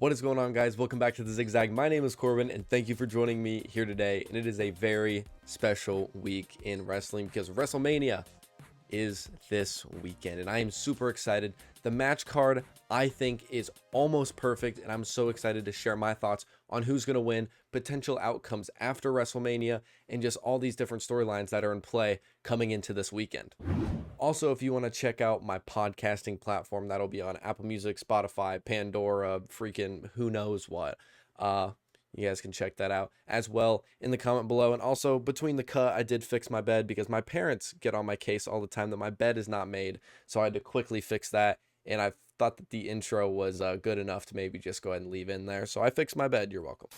What is going on, guys? Welcome back to the ZigZag. My name is Corbin, and thank you for joining me here today. And it is a very special week in wrestling because Wrestlemania is this weekend, and I am super excited. The match card, I think, is almost perfect, and I'm so excited to share my thoughts on who's going to win, potential outcomes after WrestleMania, and just all these different storylines that are in play coming into this weekend. Also, if you want to check out my podcasting platform, that'll be on Apple Music, Spotify, Pandora, freaking who knows what. You guys can check that out as well in the comment below. And also, between the cut, I did fix my bed because my parents get on my case all the time that my bed is not made. So I had to quickly fix that. And I thought that the intro was good enough to maybe just go ahead and leave in there. So I fixed my bed. You're welcome.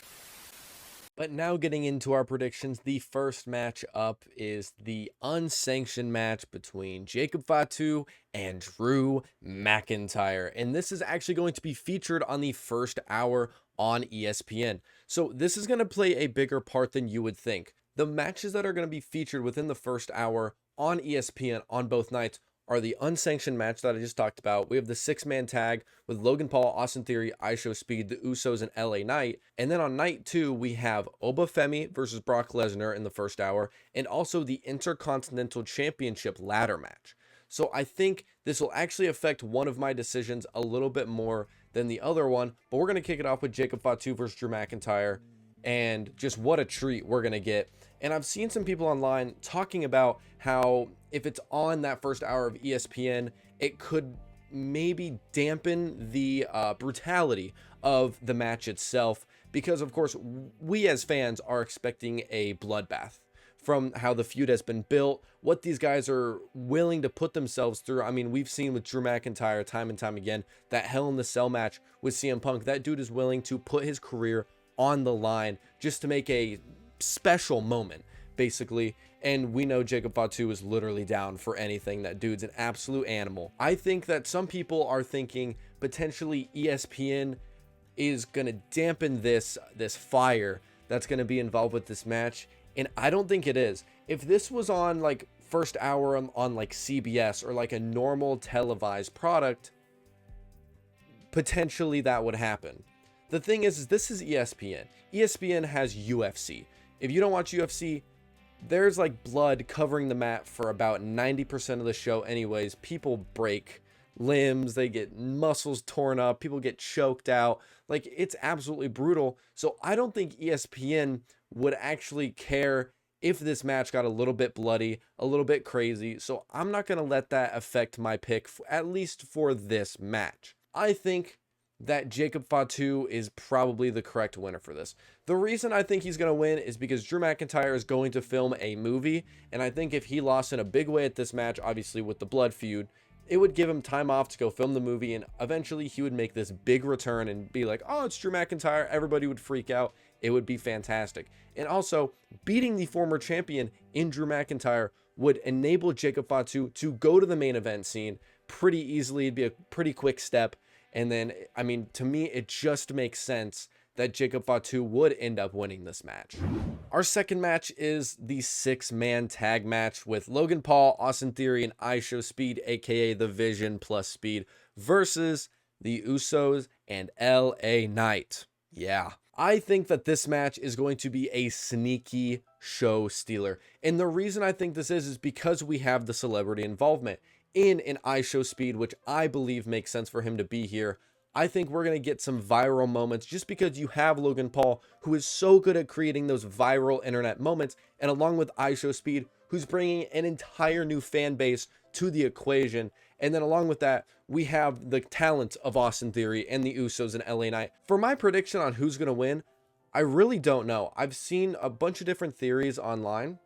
But now getting into our predictions, the first match up is the unsanctioned match between Jacob Fatu and Drew McIntyre. And this is actually going to be featured on the first hour on ESPN. So this is going to play a bigger part than you would think. The matches that are going to be featured within the first hour on ESPN on both nights are the unsanctioned match that I just talked about. We have the 6-man tag with Logan Paul, Austin Theory, IShowSpeed, the Usos, and LA Knight. And then on night 2, we have Obafemi versus Brock Lesnar in the first hour, and also the Intercontinental Championship ladder match. So I think this will actually affect one of my decisions a little bit more than the other one, but we're going to kick it off with Jacob Fatu versus Drew McIntyre, and just what a treat we're going to get. And I've seen some people online talking about how if it's on that first hour of ESPN, it could maybe dampen the brutality of the match itself, because of course we as fans are expecting a bloodbath from how the feud has been built, what these guys are willing to put themselves through. I mean, we've seen with Drew McIntyre time and time again, that Hell in the Cell match with CM Punk, that dude is willing to put his career on the line just to make a special moment, basically. And we know Jacob Fatu is literally down for anything. That dude's an absolute animal. I think that some people are thinking potentially ESPN is going to dampen this fire that's going to be involved with this match, and I don't think it is. If this was on like first hour on like CBS or like a normal televised product, potentially that would happen. The thing is this is ESPN. ESPN has UFC. If you don't watch UFC, there's like blood covering the mat for about 90% of the show anyways. People break limbs, they get muscles torn up, people get choked out. Like, it's absolutely brutal. So I don't think ESPN would actually care if this match got a little bit bloody, a little bit crazy. So I'm not going to let that affect my pick, at least for this match. I think that Jacob Fatu is probably the correct winner for this. The reason I think he's going to win is because Drew McIntyre is going to film a movie, and I think if he lost in a big way at this match, obviously with the blood feud, it would give him time off to go film the movie, and eventually he would make this big return and be like, oh, it's Drew McIntyre. Everybody would freak out. It would be fantastic. And also, beating the former champion in Drew McIntyre would enable Jacob Fatu to go to the main event scene pretty easily. It'd be a pretty quick step. And then, I mean, to me, it just makes sense that Jacob Fatu would end up winning this match. Our second match is the 6-man tag match with Logan Paul, Austin Theory, and IShowSpeed, aka The Vision plus Speed, versus the Usos and LA Knight. Yeah, I think that this match is going to be a sneaky show stealer. And the reason I think this is because we have the celebrity involvement in an IShowSpeed, which I believe makes sense for him to be here. I think we're going to get some viral moments just because you have Logan Paul, who is so good at creating those viral internet moments, and along with IShowSpeed, who's bringing an entire new fan base to the equation. And then along with that, we have the talent of Austin Theory and the Usos and LA Knight. For my prediction on who's going to win, I really don't know. I've seen a bunch of different theories online.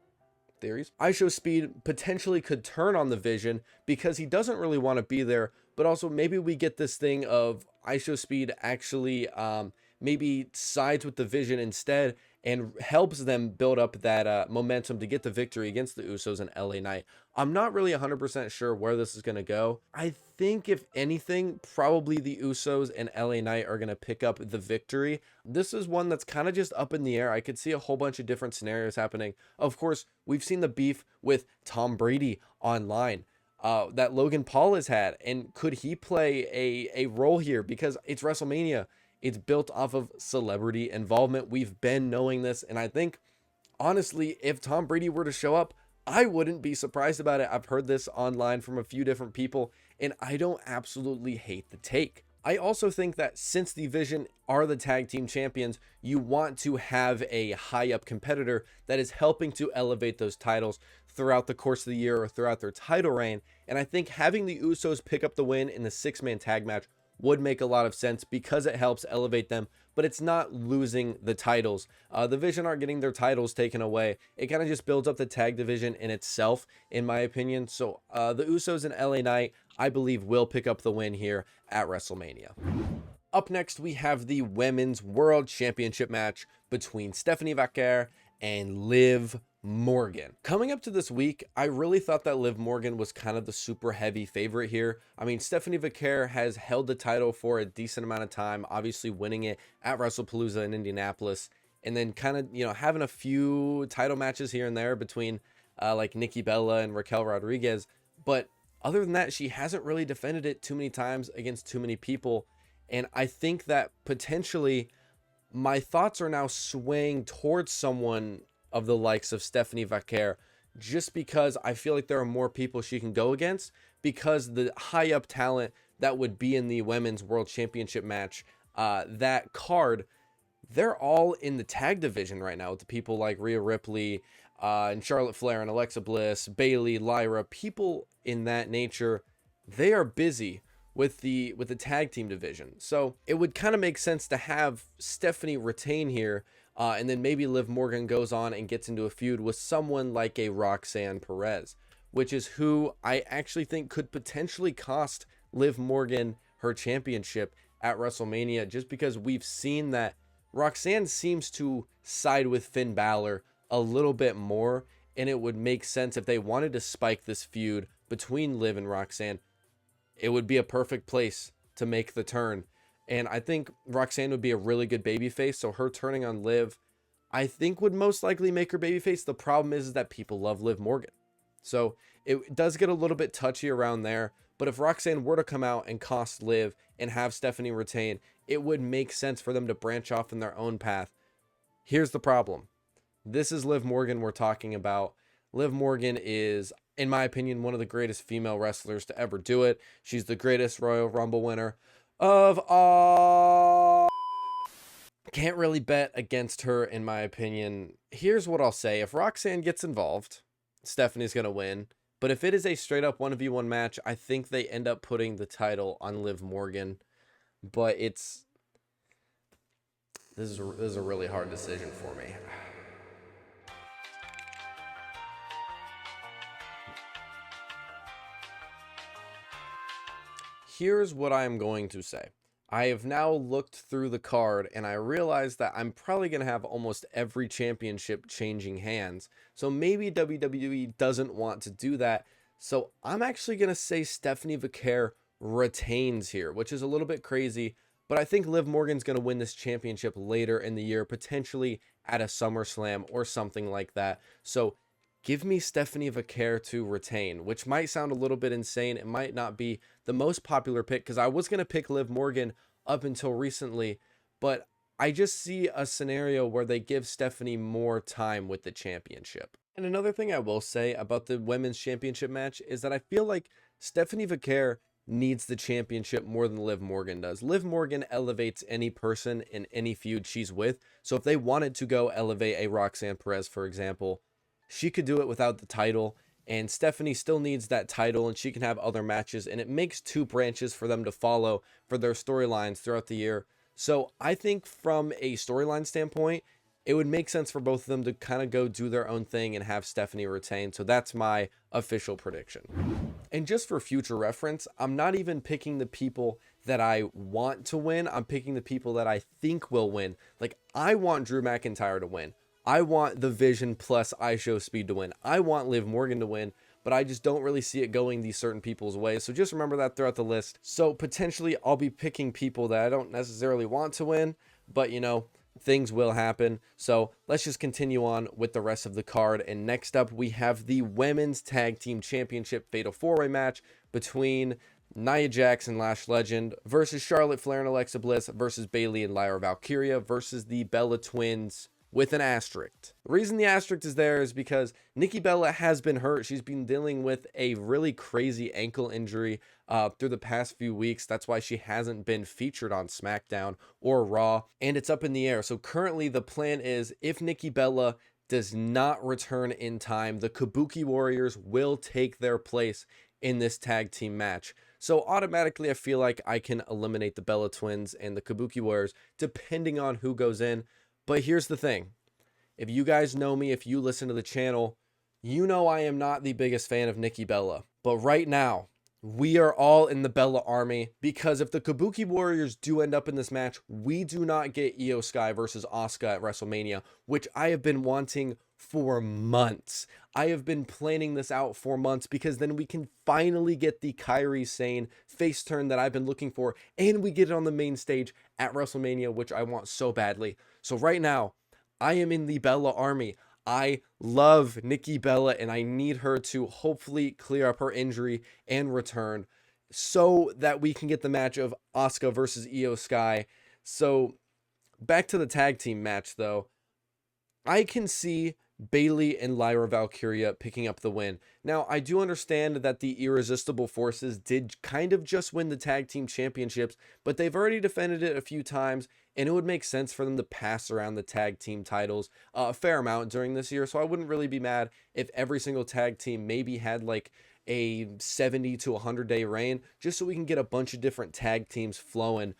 IShowSpeed potentially could turn on the Vision because he doesn't really want to be there, but also maybe we get this thing of IShowSpeed actually maybe sides with the Vision instead and helps them build up that momentum to get the victory against the Usos and LA Knight. I'm not really 100% sure where this is going to go. I think if anything, probably the Usos and LA Knight are going to pick up the victory. This is one that's kind of just up in the air. I could see a whole bunch of different scenarios happening. Of course, we've seen the beef with Tom Brady online that Logan Paul has had. And could he play a role here? Because it's WrestleMania. It's built off of celebrity involvement. We've been knowing this, and I think, honestly, if Tom Brady were to show up, I wouldn't be surprised about it. I've heard this online from a few different people, and I don't absolutely hate the take. I also think that since the Vision are the tag team champions, you want to have a high up competitor that is helping to elevate those titles throughout the course of the year or throughout their title reign. And I think having the Usos pick up the win in the 6-man tag match would make a lot of sense because it helps elevate them, but it's not losing the titles. The Vision aren't getting their titles taken away. It kind of just builds up the tag division in itself, in my opinion. So the Usos and LA Knight, I believe, will pick up the win here at WrestleMania. Up next, we have the Women's World Championship match between Stephanie Vaquer and Liv Morgan. Coming up to this week, I really thought that Liv Morgan was kind of the super heavy favorite here. I mean, Stephanie Vaquer has held the title for a decent amount of time, obviously winning it at WrestlePalooza in Indianapolis, and then kind of, having a few title matches here and there between like Nikki Bella and Raquel Rodriguez. But other than that, she hasn't really defended it too many times against too many people. And I think that potentially my thoughts are now swaying towards someone of the likes of Stephanie Vaquer, just because I feel like there are more people she can go against, because the high up talent that would be in the Women's World Championship match, that card, they're all in the tag division right now with the people like Rhea Ripley and Charlotte Flair and Alexa Bliss, Bayley, Lyra, people in that nature. They are busy with the tag team division. So it would kind of make sense to have Stephanie retain here, and then maybe Liv Morgan goes on and gets into a feud with someone like a Roxanne Perez, which is who I actually think could potentially cost Liv Morgan her championship at WrestleMania, just because we've seen that Roxanne seems to side with Finn Balor a little bit more, and it would make sense if they wanted to spike this feud between Liv and Roxanne. It would be a perfect place to make the turn. And I think Roxanne would be a really good babyface, so her turning on Liv, I think, would most likely make her babyface. The problem is that people love Liv Morgan. So it does get a little bit touchy around there. But if Roxanne were to come out and cost Liv and have Stephanie retain, it would make sense for them to branch off in their own path. Here's the problem. This is Liv Morgan we're talking about. Liv Morgan is, in my opinion, one of the greatest female wrestlers to ever do it. She's the greatest Royal Rumble winner of all. Can't really bet against her, in my opinion. Here's what I'll say. If Roxanne gets involved, Stephanie's going to win. But if it is a straight up 1v1 match, I think they end up putting the title on Liv Morgan. But this is a really hard decision for me. Here's what I'm going to say. I have now looked through the card and I realized that I'm probably going to have almost every championship changing hands. So maybe WWE doesn't want to do that. So I'm actually going to say Stephanie Vaquer retains here, which is a little bit crazy. But I think Liv Morgan's going to win this championship later in the year, potentially at a SummerSlam or something like that. So give me Stephanie Vaquer to retain, which might sound a little bit insane. It might not be the most popular pick, because I was going to pick Liv Morgan up until recently, but I just see a scenario where they give Stephanie more time with the championship. And another thing I will say about the women's championship match is that I feel like Stephanie Vaquer needs the championship more than Liv Morgan does. Liv Morgan elevates any person in any feud she's with. So if they wanted to go elevate a Roxanne Perez, for example, she could do it without the title, and Stephanie still needs that title, and she can have other matches, and it makes two branches for them to follow for their storylines throughout the year. So I think from a storyline standpoint, it would make sense for both of them to kind of go do their own thing and have Stephanie retain. So that's my official prediction. And just for future reference, I'm not even picking the people that I want to win. I'm picking the people that I think will win. Like, I want Drew McIntyre to win. I want the Vision plus IShowSpeed to win. I want Liv Morgan to win, but I just don't really see it going these certain people's way. So just remember that throughout the list. So potentially I'll be picking people that I don't necessarily want to win, but things will happen. So let's just continue on with the rest of the card. And next up, we have the Women's Tag Team Championship Fatal 4-Way match between Nia Jax and Lash Legend versus Charlotte Flair and Alexa Bliss versus Bayley and Lyra Valkyria versus the Bella Twins with an asterisk. The reason the asterisk is there is because Nikki Bella has been hurt. She's been dealing with a really crazy ankle injury through the past few weeks. That's why she hasn't been featured on SmackDown or Raw, and it's up in the air. So currently the plan is if Nikki Bella does not return in time, the Kabuki Warriors will take their place in this tag team match. So automatically I feel like I can eliminate the Bella Twins and the Kabuki Warriors depending on who goes in. But here's the thing. If you guys know me, if you listen to the channel, you know I am not the biggest fan of Nikki Bella. But right now, we are all in the Bella army, because if the Kabuki Warriors do end up in this match, we do not get Io Sky versus Asuka at WrestleMania, which I have been wanting for months. I have been planning this out for months, because then we can finally get the Kairi Sane face turn that I've been looking for, and we get it on the main stage at WrestleMania, which I want so badly. So right now, I am in the Bella army. I love Nikki Bella, and I need her to hopefully clear up her injury and return so that we can get the match of Asuka versus Io Sky. So back to the tag team match, though. I can see Bayley and Lyra Valkyria picking up the win. Now, I do understand that the Irresistible Forces did kind of just win the tag team championships, but they've already defended it a few times, and it would make sense for them to pass around the tag team titles a fair amount during this year. So I wouldn't really be mad if every single tag team maybe had like a 70 to 100 day reign, just so we can get a bunch of different tag teams flowing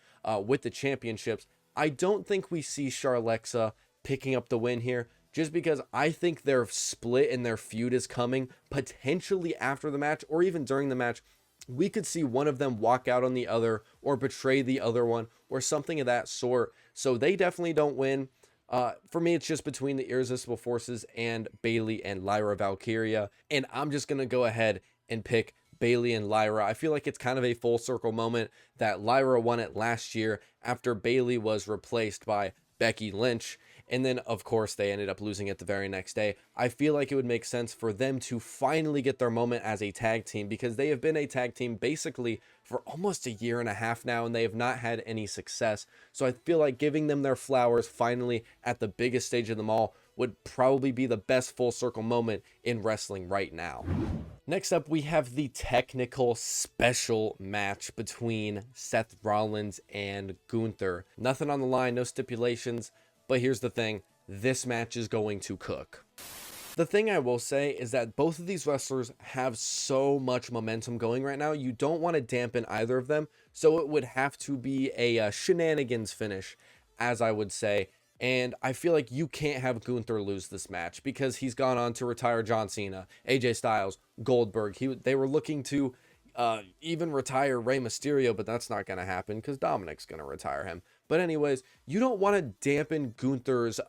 with the championships. I don't think we see Charlexa picking up the win here, just because I think their split and their feud is coming potentially after the match or even during the match. We could see one of them walk out on the other or betray the other one or something of that sort. So they definitely don't win. For me, it's just between the Irresistible Forces and Bayley and Lyra Valkyria. And I'm just going to go ahead and pick Bayley and Lyra. I feel like it's kind of a full circle moment that Lyra won it last year after Bayley was replaced by Becky Lynch. And then, of course, they ended up losing it the very next day. I feel like it would make sense for them to finally get their moment as a tag team, because they have been a tag team basically for almost a year and a half now, and they have not had any success. So I feel like giving them their flowers finally at the biggest stage of them all would probably be the best full circle moment in wrestling right now. Next up, we have the technical special match between Seth Rollins and Gunther. Nothing on the line, no stipulations. But here's the thing, this match is going to cook. The thing I will say is that both of these wrestlers have so much momentum going right now. You don't want to dampen either of them. So it would have to be a shenanigans finish, as I would say. And I feel like you can't have Gunther lose this match, because he's gone on to retire John Cena, AJ Styles, Goldberg. They were looking to even retire Rey Mysterio, but that's not going to happen because Dominic's going to retire him. But anyways, you don't want to dampen Gunther's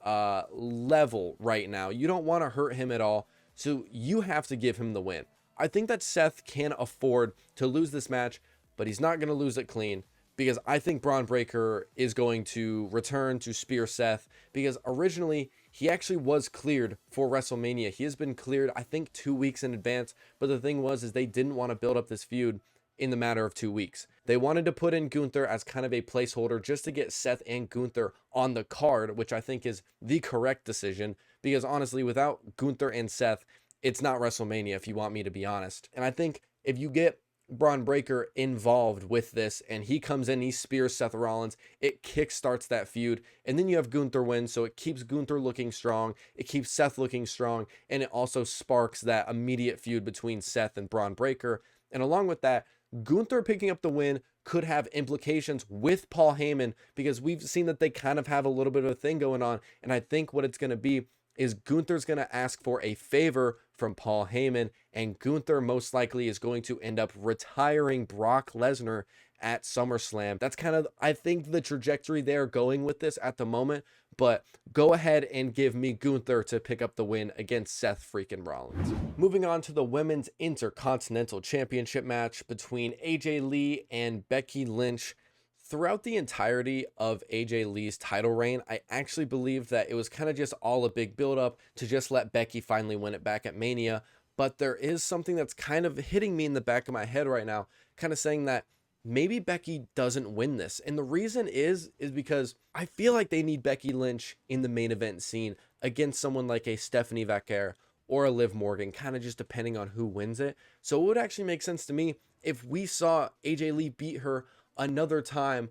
level right now. You don't want to hurt him at all. So you have to give him the win. I think that Seth can afford to lose this match, but he's not going to lose it clean, because I think Braun Breaker is going to return to spear Seth, because originally he actually was cleared for WrestleMania. He has been cleared, I think, 2 weeks in advance. But the thing was, is they didn't want to build up this feud in the matter of 2 weeks. They wanted to put in Gunther as kind of a placeholder just to get Seth and Gunther on the card, which I think is the correct decision, because honestly, without Gunther and Seth, it's not WrestleMania, if you want me to be honest. And I think if you get Braun Breaker involved with this and he comes in, he spears Seth Rollins, it kickstarts that feud, and then you have Gunther win, so it keeps Gunther looking strong, it keeps Seth looking strong, and it also sparks that immediate feud between Seth and Braun Breaker. And along with that, Gunther picking up the win could have implications with Paul Heyman, because we've seen that they kind of have a little bit of a thing going on. And I think what it's going to be is Gunther's going to ask for a favor from Paul Heyman, and Gunther most likely is going to end up retiring Brock Lesnar at SummerSlam. That's kind of, I think, the trajectory they're going with this at the moment. But go ahead and give me Gunther to pick up the win against Seth freaking Rollins. Moving on to the Women's Intercontinental Championship match between AJ Lee and Becky Lynch. Throughout the entirety of AJ Lee's title reign, I actually believe that it was kind of just all a big build-up to just let Becky finally win it back at Mania. But there is something that's kind of hitting me in the back of my head right now, kind of saying that maybe Becky doesn't win this. And the reason is because I feel like they need Becky Lynch in the main event scene against someone like a Stephanie Vaquer or a Liv Morgan, kind of just depending on who wins it. So it would actually make sense to me if we saw AJ Lee beat her another time.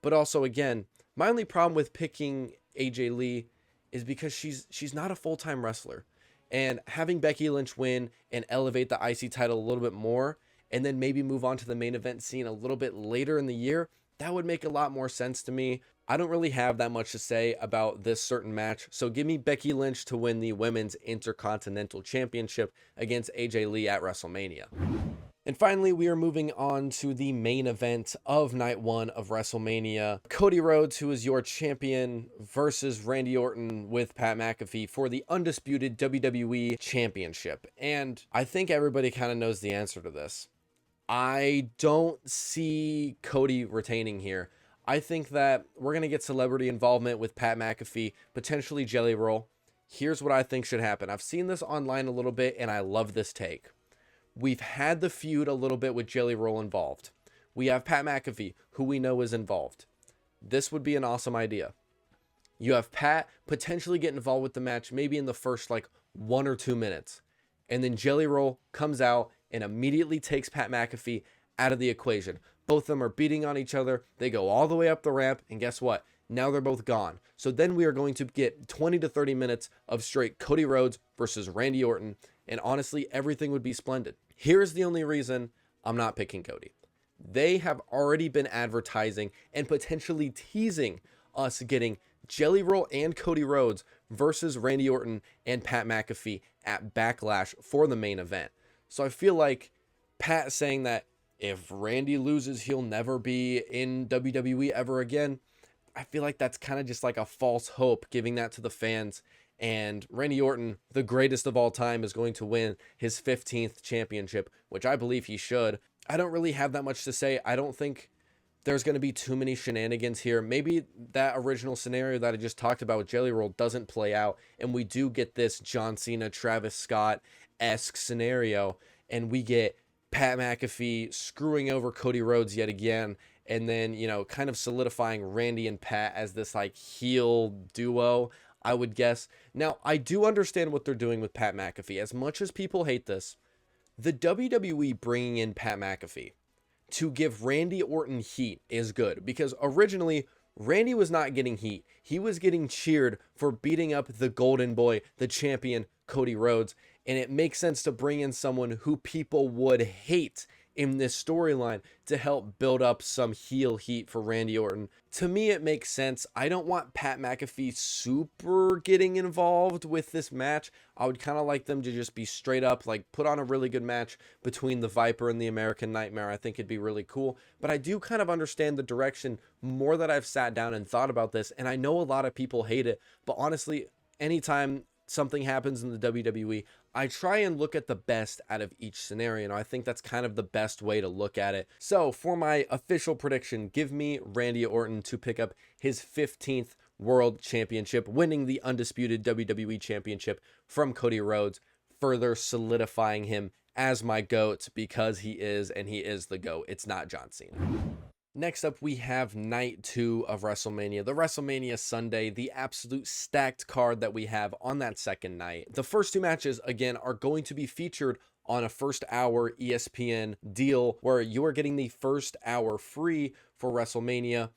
But also, again, my only problem with picking AJ Lee is because she's not a full-time wrestler. And having Becky Lynch win and elevate the IC title a little bit more, and then maybe move on to the main event scene a little bit later in the year, that would make a lot more sense to me. I don't really have that much to say about this certain match, so give me Becky Lynch to win the Women's Intercontinental Championship against AJ Lee at WrestleMania. And finally, we are moving on to the main event of night one of WrestleMania. Cody Rhodes, who is your champion, versus Randy Orton with Pat McAfee for the undisputed WWE Championship. And I think everybody kind of knows the answer to this. I don't see Cody retaining here. I think that we're going to get celebrity involvement with Pat McAfee, potentially Jelly Roll. Here's what I think should happen. I've seen this online a little bit, and I love this take. We've had the feud a little bit with Jelly Roll involved. We have Pat McAfee, who we know is involved. This would be an awesome idea. You have Pat potentially get involved with the match, maybe in the first 1 or 2 minutes. And then Jelly Roll comes out and immediately takes Pat McAfee out of the equation. Both of them are beating on each other. They go all the way up the ramp, and guess what? Now they're both gone. So then we are going to get 20 to 30 minutes of straight Cody Rhodes versus Randy Orton, and honestly, everything would be splendid. Here's the only reason I'm not picking Cody. They have already been advertising and potentially teasing us getting Jelly Roll and Cody Rhodes versus Randy Orton and Pat McAfee at Backlash for the main event. So I feel like Pat saying that if Randy loses, he'll never be in WWE ever again, I feel like that's kind of just like a false hope, giving that to the fans. And Randy Orton, the greatest of all time, is going to win his 15th championship, which I believe he should. I don't really have that much to say. I don't think there's going to be too many shenanigans here. Maybe that original scenario that I just talked about with Jelly Roll doesn't play out, and we do get this John Cena, Travis Scott-esque scenario, and we get Pat McAfee screwing over Cody Rhodes yet again, and then, kind of solidifying Randy and Pat as this heel duo, I would guess. Now, I do understand what they're doing with Pat McAfee. As much as people hate this, the WWE bringing in Pat McAfee to give Randy Orton heat is good, because originally Randy was not getting heat. He was getting cheered for beating up the golden boy, the champion, Cody Rhodes, and it makes sense to bring in someone who people would hate in this storyline to help build up some heel heat for Randy Orton. To me, it makes sense. I don't want Pat McAfee super getting involved with this match. I would kind of like them to just be straight up, put on a really good match between the Viper and the American Nightmare. I think it'd be really cool. But I do kind of understand the direction more that I've sat down and thought about this. And I know a lot of people hate it, but honestly, anytime something happens in the WWE, I try and look at the best out of each scenario, and I think that's kind of the best way to look at it. So for my official prediction, give me Randy Orton to pick up his 15th World Championship, winning the undisputed WWE Championship from Cody Rhodes, further solidifying him as my GOAT, because he is the GOAT. It's not John Cena. Next up, we have night 2 of WrestleMania, the WrestleMania Sunday, the absolute stacked card that we have on that second night. The first 2 matches, again, are going to be featured on a first hour ESPN deal where you are getting the first hour free for WrestleMania.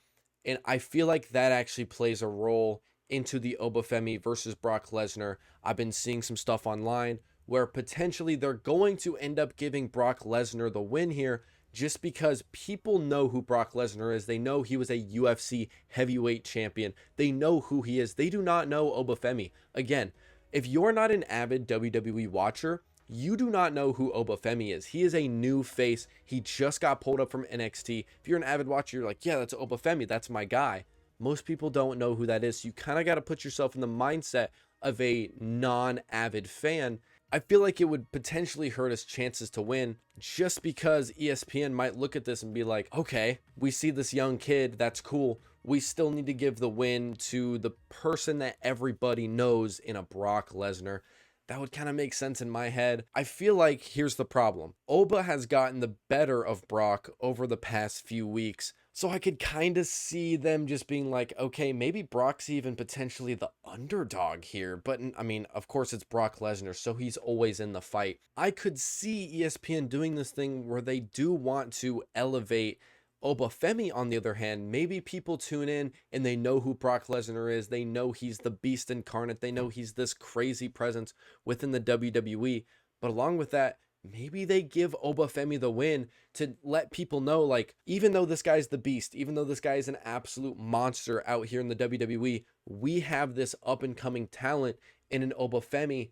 And I feel like that actually plays a role into the Obafemi versus Brock Lesnar. I've been seeing some stuff online where potentially they're going to end up giving Brock Lesnar the win here, just because people know who Brock Lesnar is. They know he was a UFC heavyweight champion. They know who he is. They do not know Obafemi. Again, if you're not an avid WWE watcher, you do not know who Obafemi is. He is a new face. He just got pulled up from NXT. If you're an avid watcher, you're like, yeah, that's Obafemi. That's my guy. Most people don't know who that is. So you kind of got to put yourself in the mindset of a non-avid fan. I feel like it would potentially hurt his chances to win, just because ESPN might look at this and be like, okay, we see this young kid, that's cool. We still need to give the win to the person that everybody knows in a Brock Lesnar. that would kind of make sense in my head. I feel like here's the problem. Oba has gotten the better of Brock over the past few weeks. So I could kind of see them just being like, okay, maybe Brock's even potentially the underdog here. But I mean, of course it's Brock Lesnar, so he's always in the fight. I could see ESPN doing this thing where they do want to elevate Obafemi. On the other hand, maybe people tune in and they know who Brock Lesnar is. They know he's the beast incarnate. They know he's this crazy presence within the WWE. But along with that, maybe they give Obafemi the win to let people know, like, even though this guy's the beast, even though this guy is an absolute monster out here in the WWE, we have this up and coming talent in an Obafemi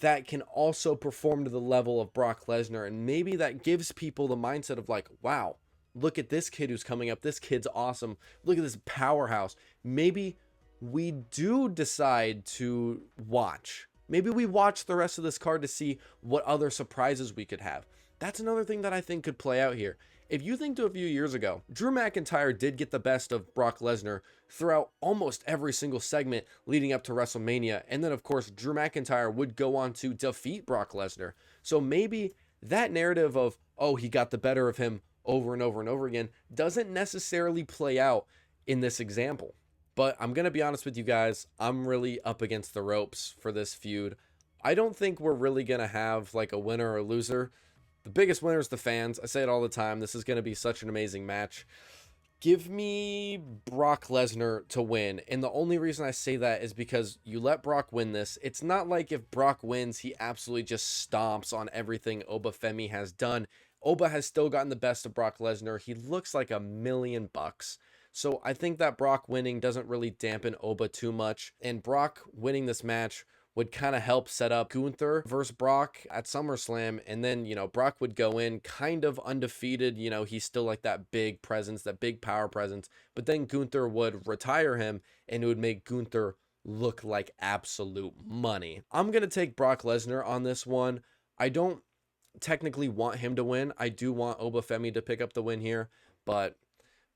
that can also perform to the level of Brock Lesnar. And maybe that gives people the mindset of like, wow, look at this kid who's coming up. This kid's awesome. Look at this powerhouse. Maybe we do decide to watch. Maybe we watch the rest of this card to see what other surprises we could have. That's another thing that I think could play out here. If you think to a few years ago, Drew McIntyre did get the best of Brock Lesnar throughout almost every single segment leading up to WrestleMania. And then, of course, Drew McIntyre would go on to defeat Brock Lesnar. So maybe that narrative of, oh, he got the better of him over and over and over again doesn't necessarily play out in this example. But I'm going to be honest with you guys, I'm really up against the ropes for this feud. I don't think we're really going to have like a winner or a loser. The biggest winner is the fans. I say it all the time. This is going to be such an amazing match. Give me Brock Lesnar to win. And the only reason I say that is because you let Brock win this. It's not like if Brock wins, he absolutely just stomps on everything Obafemi has done. Oba has still gotten the best of Brock Lesnar. He looks like $1,000,000. So I think that Brock winning doesn't really dampen Oba too much. And Brock winning this match would kind of help set up Gunther versus Brock at SummerSlam. And then, Brock would go in kind of undefeated. He's still like that big presence, that big power presence. But then Gunther would retire him and it would make Gunther look like absolute money. I'm going to take Brock Lesnar on this one. I don't technically want him to win. I do want Obafemi to pick up the win here, but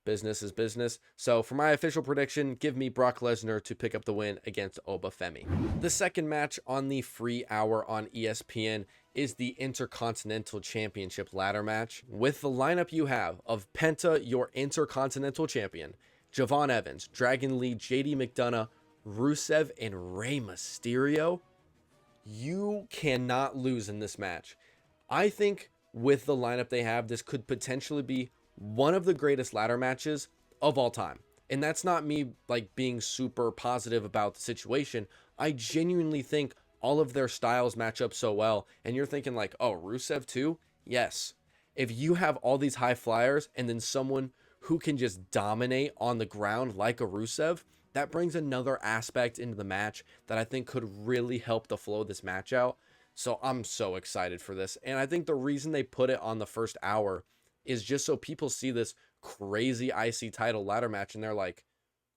business is business. So for my official prediction, give me Brock Lesnar to pick up the win against Obafemi. The second match on the free hour on ESPN is the Intercontinental Championship ladder match. With the lineup you have of Penta, your Intercontinental Champion, Javon Evans, Dragon Lee, JD McDonough, Rusev, and Rey Mysterio, you cannot lose in this match. I think with the lineup they have, this could potentially be one of the greatest ladder matches of all time. And that's not me like being super positive about the situation. I genuinely think all of their styles match up so well. And you're thinking like, oh, Rusev too? Yes. If you have all these high flyers and then someone who can just dominate on the ground like a Rusev, that brings another aspect into the match that I think could really help the flow of this match out. So I'm so excited for this. And I think the reason they put it on the first hour is just so people see this crazy IC title ladder match and they're like,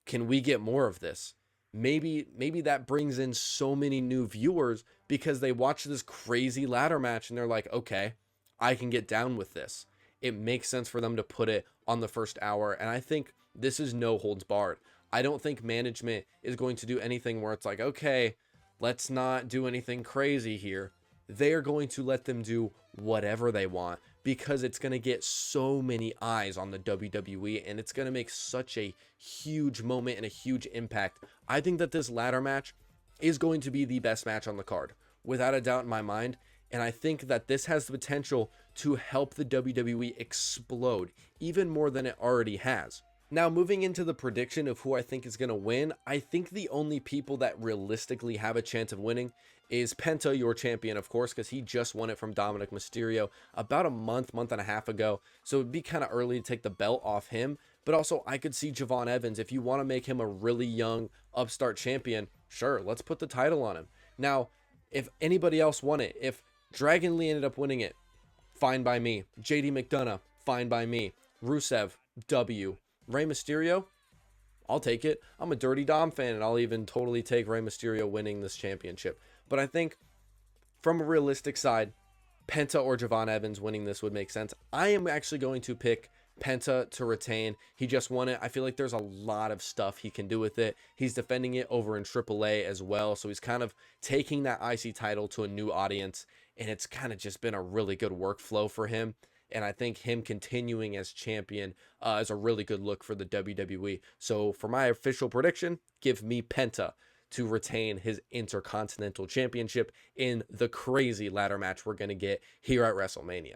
can we get more of this? Maybe that brings in so many new viewers because they watch this crazy ladder match and they're like, okay, I can get down with this. It makes sense for them to put it on the first hour. And I think this is no holds barred. I don't think management is going to do anything where it's like, okay, let's not do anything crazy here. They are going to let them do whatever they want because it's going to get so many eyes on the WWE and it's going to make such a huge moment and a huge impact. I think that this ladder match is going to be the best match on the card, without a doubt in my mind. And I think that this has the potential to help the WWE explode even more than it already has. Now, moving into the prediction of who I think is going to win, I think the only people that realistically have a chance of winning is Penta, your champion, of course, because he just won it from Dominic Mysterio about a month and a half ago. So it'd be kind of early to take the belt off him. But also, I could see Javon Evans. If you want to make him a really young upstart champion, sure, let's put the title on him. Now, if anybody else won it, if Dragon Lee ended up winning it, fine by me. JD McDonough, fine by me. Rusev, W. Rey Mysterio, I'll take it. I'm a Dirty Dom fan, and I'll even totally take Rey Mysterio winning this championship. But I think from a realistic side, Penta or Javon Evans winning this would make sense. I am actually going to pick Penta to retain. He just won it. I feel like there's a lot of stuff he can do with it. He's defending it over in AAA as well, so he's kind of taking that IC title to a new audience, and it's kind of just been a really good workflow for him. And I think him continuing as champion is a really good look for the WWE. So for my official prediction, give me Penta to retain his Intercontinental Championship in the crazy ladder match we're going to get here at WrestleMania.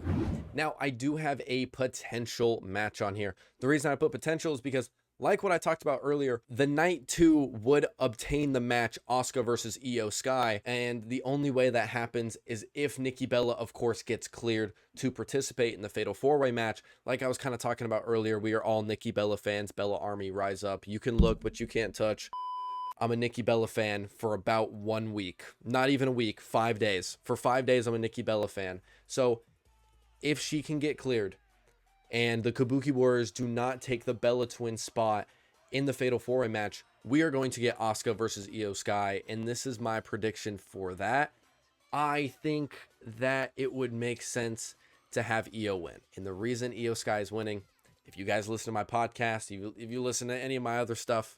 Now, I do have a potential match on here. The reason I put potential is because, like what I talked about earlier, the night 2 would obtain the match Asuka versus Io Sky, and the only way that happens is if Nikki Bella, of course, gets cleared to participate in the Fatal 4-Way match. Like I was kind of talking about earlier, we are all Nikki Bella fans. Bella Army, rise up. You can look, but you can't touch. I'm a Nikki Bella fan for about 1 week, not even a week, 5 days. For 5 days, I'm a Nikki Bella fan. So if she can get cleared and the Kabuki Warriors do not take the Bella Twins spot in the Fatal 4-Way match, we are going to get Asuka versus Io Sky, and this is my prediction for that. I think that it would make sense to have Io win. And the reason Io Sky is winning, if you guys listen to my podcast, if you listen to any of my other stuff,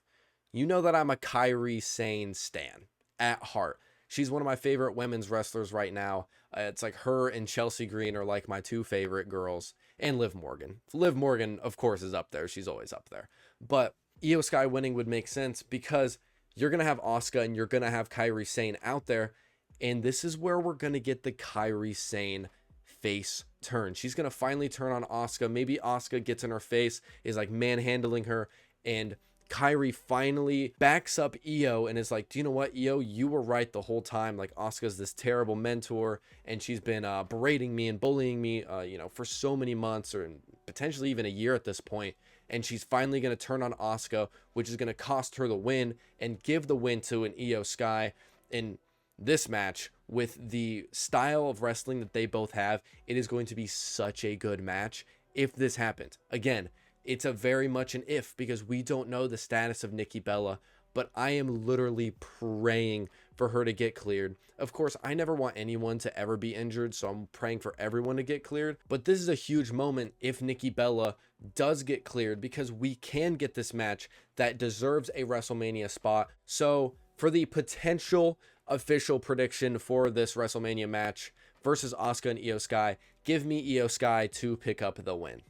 you know that I'm a Kairi Sane stan at heart. She's one of my favorite women's wrestlers right now. It's like her and Chelsea Green are like my 2 favorite girls, and Liv Morgan. Liv Morgan, of course, is up there. She's always up there. But Io Sky winning would make sense because you're going to have Asuka and you're going to have Kairi Sane out there, and this is where we're going to get the Kairi Sane face turn. She's going to finally turn on Asuka. Maybe Asuka gets in her face, is like manhandling her, and Kairi finally backs up Io and is like, do you know what, Io, you were right the whole time. Like, Asuka's this terrible mentor, and she's been berating me and bullying me, for so many months, or potentially even a year at this point. And she's finally going to turn on Asuka, which is going to cost her the win and give the win to an Io Sky. In this match, with the style of wrestling that they both have, it is going to be such a good match if this happens. Again, it's a very much an if, because we don't know the status of Nikki Bella, but I am literally praying for her to get cleared. Of course, I never want anyone to ever be injured, so I'm praying for everyone to get cleared. But this is a huge moment if Nikki Bella does get cleared, because we can get this match that deserves a WrestleMania spot. So for the potential official prediction for this WrestleMania match versus Asuka and Io Sky, give me Io Sky to pick up the win.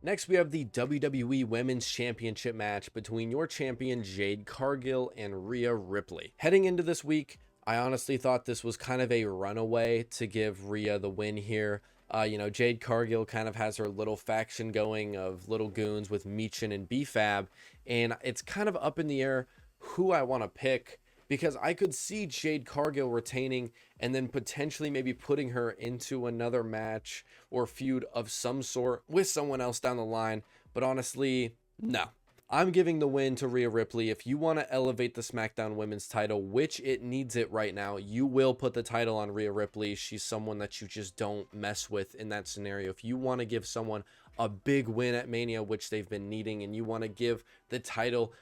Next, we have the WWE Women's Championship match between your champion Jade Cargill and Rhea Ripley. Heading into this week, I honestly thought this was kind of a runaway to give Rhea the win here. Jade Cargill kind of has her little faction going of little goons with Michin and B-Fab, and it's kind of up in the air who I want to pick, because I could see Jade Cargill retaining and then potentially maybe putting her into another match or feud of some sort with someone else down the line. But honestly, no. I'm giving the win to Rhea Ripley. If you want to elevate the SmackDown Women's title, which it needs it right now, you will put the title on Rhea Ripley. She's someone that you just don't mess with in that scenario. If you want to give someone a big win at Mania, which they've been needing, and you want to give the title,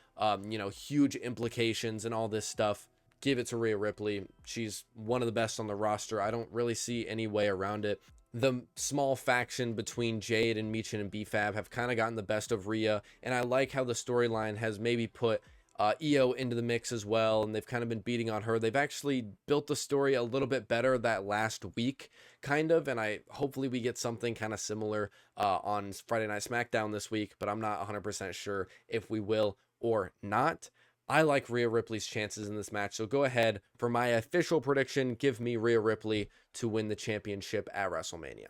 huge implications and all this stuff, give it to Rhea Ripley. She's one of the best on the roster. I don't really see any way around it. The small faction between Jade and Michin and B-Fab have kind of gotten the best of Rhea, and I like how the storyline has maybe put Io into the mix as well, and they've kind of been beating on her. They've actually built the story a little bit better that last week, kind of, and hopefully we get something kind of similar on Friday Night SmackDown this week, but I'm not 100% sure if we will or not. I like Rhea Ripley's chances in this match, so go ahead. For my official prediction, give me Rhea Ripley to win the championship at WrestleMania.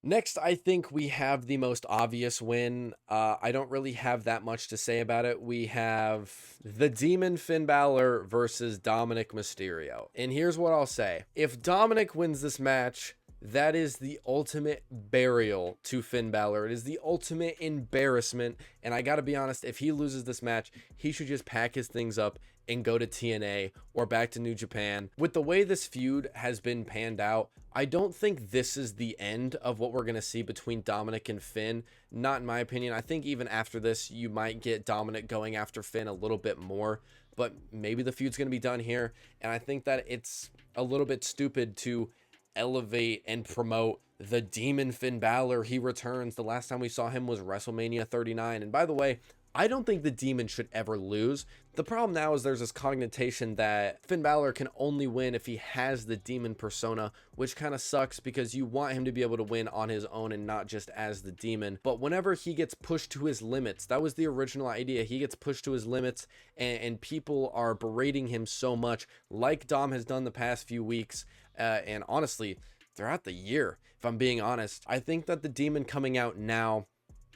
Next, I think we have the most obvious win. I don't really have that much to say about it. We have the Demon Finn Balor versus Dominic Mysterio. And here's what I'll say. If Dominic wins this match, that is the ultimate burial to Finn Balor. It is the ultimate embarrassment. And I gotta be honest, if he loses this match, he should just pack his things up and go to TNA or back to New Japan. With the way this feud has been panned out, I don't think this is the end of what we're gonna see between Dominic and Finn. Not in my opinion. I think even after this, you might get Dominic going after Finn a little bit more. But maybe the feud's gonna be done here. And I think that it's a little bit stupid to elevate and promote the Demon Finn Balor. He returns. The last time we saw him was WrestleMania 39. And by the way, I don't think the Demon should ever lose. The problem now is there's this cognition that Finn Balor can only win if he has the Demon persona, which kind of sucks because you want him to be able to win on his own and not just as the Demon. But whenever he gets pushed to his limits, that was the original idea. He gets pushed to his limits and people are berating him so much, like Dom has done the past few weeks. And honestly, throughout the year, if I'm being honest, I think that the Demon coming out now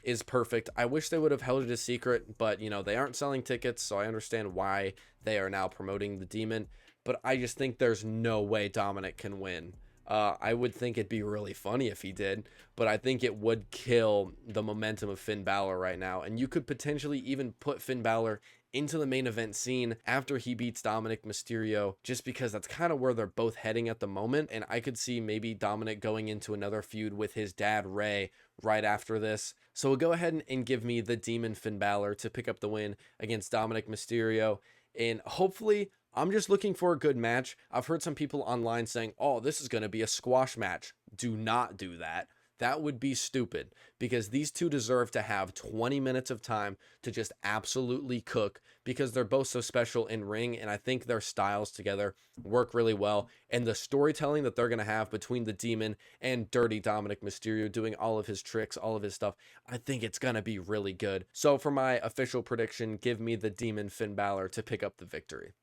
is perfect. I wish they would have held it a secret, but you know, they aren't selling tickets, so I understand why they are now promoting the Demon, but I just think there's no way Dominic can win. I would think it'd be really funny if he did, but I think it would kill the momentum of Finn Balor right now, and you could potentially even put Finn Balor into the main event scene after he beats Dominic Mysterio, just because that's kind of where they're both heading at the moment. And I could see maybe Dominic going into another feud with his dad Ray right after this. So we'll go ahead and give me the Demon Finn Balor to pick up the win against Dominic Mysterio. And hopefully, I'm just looking for a good match. I've heard some people online saying, oh, this is going to be a squash match. Do not do that. That would be stupid, because these two deserve to have 20 minutes of time to just absolutely cook, because they're both so special in ring, and I think their styles together work really well. And the storytelling that they're going to have between the Demon and Dirty Dominic Mysterio doing all of his tricks, all of his stuff, I think it's going to be really good. So for my official prediction, give me the Demon Finn Balor to pick up the victory.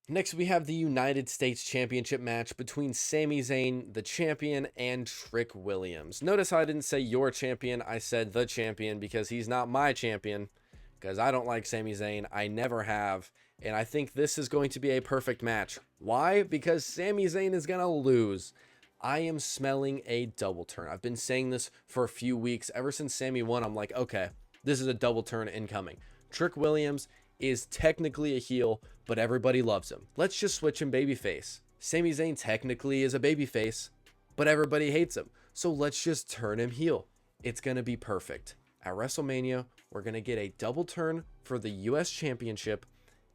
Next, we have the United States Championship match between Sami Zayn, the champion, and Trick Williams. Notice how I didn't say your champion, I said the champion, because he's not my champion, because I don't like Sami Zayn. I never have, and I think this is going to be a perfect match. Why? Because Sami Zayn is going to lose. I am smelling a double turn. I've been saying this for a few weeks. Ever since Sami won, I'm like, okay, this is a double turn incoming. Trick Williams is technically a heel, but everybody loves him. Let's just switch him babyface. Sami Zayn technically is a babyface, but everybody hates him. So let's just turn him heel. It's going to be perfect. At WrestleMania, we're going to get a double turn for the US Championship,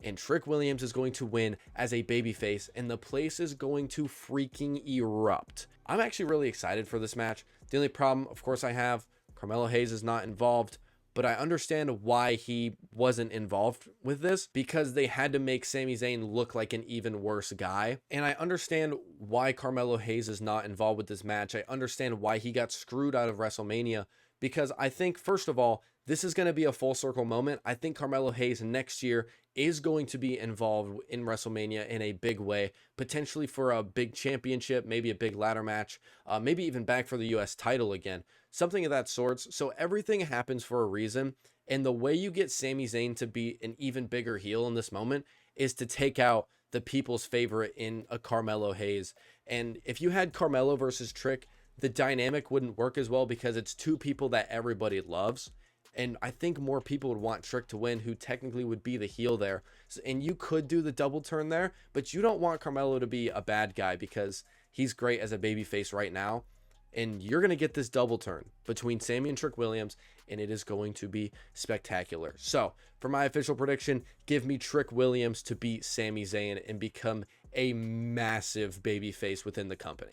and Trick Williams is going to win as a babyface, and the place is going to freaking erupt. I'm actually really excited for this match. The only problem, of course, I have, Carmelo Hayes is not involved, but I understand why he wasn't involved with this, because they had to make Sami Zayn look like an even worse guy. And I understand why Carmelo Hayes is not involved with this match. I understand why he got screwed out of WrestleMania, because I think, first of all, this is going to be a full circle moment. I think Carmelo Hayes next year is going to be involved in WrestleMania in a big way, potentially for a big championship, maybe a big ladder match, maybe even back for the US title again, something of that sort. So everything happens for a reason. And the way you get Sami Zayn to be an even bigger heel in this moment is to take out the people's favorite in a Carmelo Hayes. And if you had Carmelo versus Trick, the dynamic wouldn't work as well, because it's two people that everybody loves. And I think more people would want Trick to win, who technically would be the heel there. So, and you could do the double turn there, but you don't want Carmelo to be a bad guy, because he's great as a babyface right now. And you're going to get this double turn between Sami and Trick Williams, and it is going to be spectacular. So for my official prediction, give me Trick Williams to beat Sami Zayn and become a massive babyface within the company.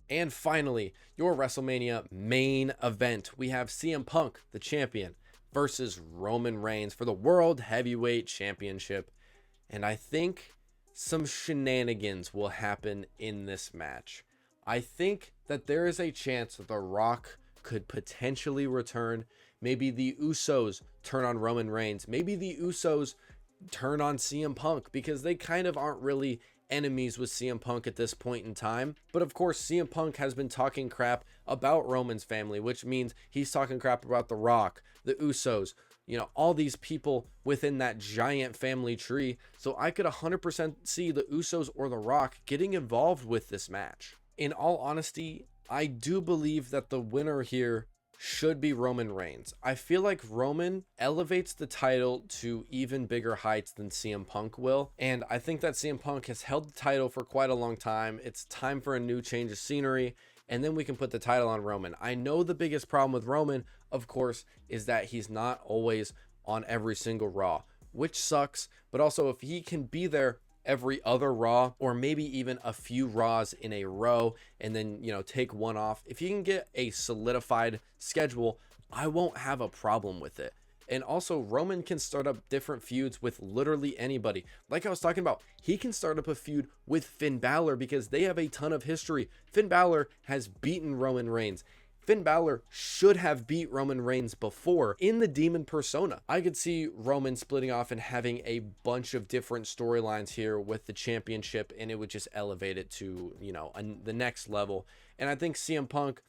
And finally, your WrestleMania main event. We have CM Punk, the champion, versus Roman Reigns for the World Heavyweight Championship. And I think some shenanigans will happen in this match. I think that there is a chance that The Rock could potentially return. Maybe the Usos turn on Roman Reigns. Maybe the Usos turn on CM Punk, because they kind of aren't really enemies with CM Punk at this point in time. But of course, CM Punk has been talking crap about Roman's family, which means he's talking crap about The Rock, the Usos, you know, all these people within that giant family tree. So I could 100% see the Usos or The Rock getting involved with this match. In all honesty, I do believe that the winner here should be Roman Reigns. I feel like Roman elevates the title to even bigger heights than CM Punk will. And I think that CM Punk has held the title for quite a long time. It's time for a new change of scenery, and then we can put the title on Roman. I know the biggest problem with Roman, of course, is that he's not always on every single Raw, which sucks. But also, if he can be there every other Raw, or maybe even a few Raws in a row, and then, take one off. If he can get a solidified schedule, I won't have a problem with it. And also, Roman can start up different feuds with literally anybody. Like I was talking about, he can start up a feud with Finn Balor because they have a ton of history. Finn Balor has beaten Roman Reigns. Finn Balor should have beat Roman Reigns before in the Demon persona. I could see Roman splitting off and having a bunch of different storylines here with the championship, and it would just elevate it to, the next level. And I think CM Punk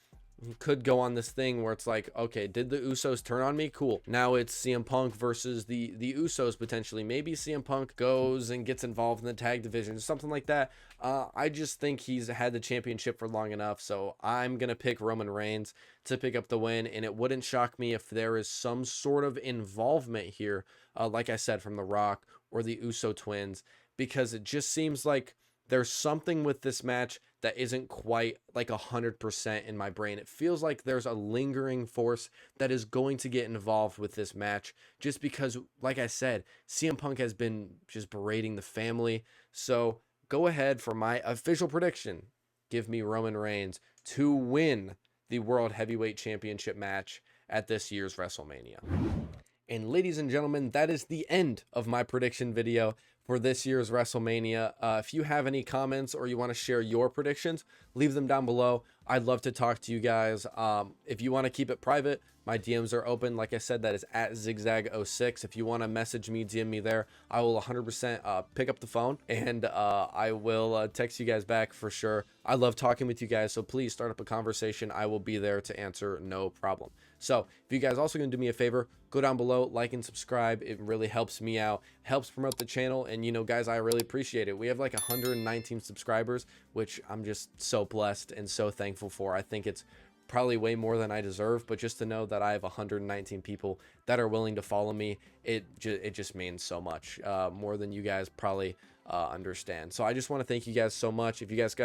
could go on this thing where it's like, okay, did the Usos turn on me? Cool. Now it's CM Punk versus the Usos potentially. Maybe CM Punk goes and gets involved in the tag division, something like that. I just think he's had the championship for long enough, so I'm going to pick Roman Reigns to pick up the win, and it wouldn't shock me if there is some sort of involvement here, like I said, from The Rock or the Uso twins, because it just seems like there's something with this match that isn't quite like 100% in my brain. It feels like there's a lingering force that is going to get involved with this match just because, like I said, CM Punk has been just berating the family. So go ahead for my official prediction. Give me Roman Reigns to win the World Heavyweight Championship match at this year's WrestleMania. And ladies and gentlemen, that is the end of my prediction video for this year's WrestleMania. If you have any comments or you want to share your predictions, leave them down below. I'd love to talk to you guys. If you want to keep it private, my DMs are open. Like I said, that is at ZigZag06. If you want to message me, DM me there. I will 100% pick up the phone, and I will text you guys back for sure. I love talking with you guys, so please start up a conversation. I will be there to answer, no problem. So if you guys also going to do me a favor, go down below, like and subscribe. It really helps me out, helps promote the channel. And, guys, I really appreciate it. We have like 119 subscribers, which I'm just so blessed and so thankful for. I think it's probably way more than I deserve, but just to know that I have 119 people that are willing to follow me, it just means so much, more than you guys probably understand. So I just want to thank you guys so much. If you guys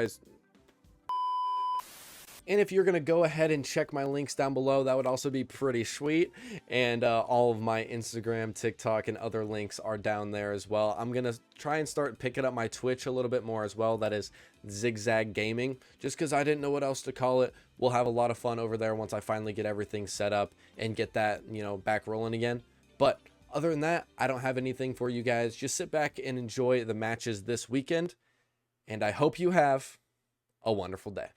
And if you're going to go ahead and check my links down below, that would also be pretty sweet. And all of my Instagram, TikTok, and other links are down there as well. I'm going to try and start picking up my Twitch a little bit more as well. That is ZigZag Gaming, just because I didn't know what else to call it. We'll have a lot of fun over there once I finally get everything set up and get that, back rolling again. But other than that, I don't have anything for you guys. Just sit back and enjoy the matches this weekend. And I hope you have a wonderful day.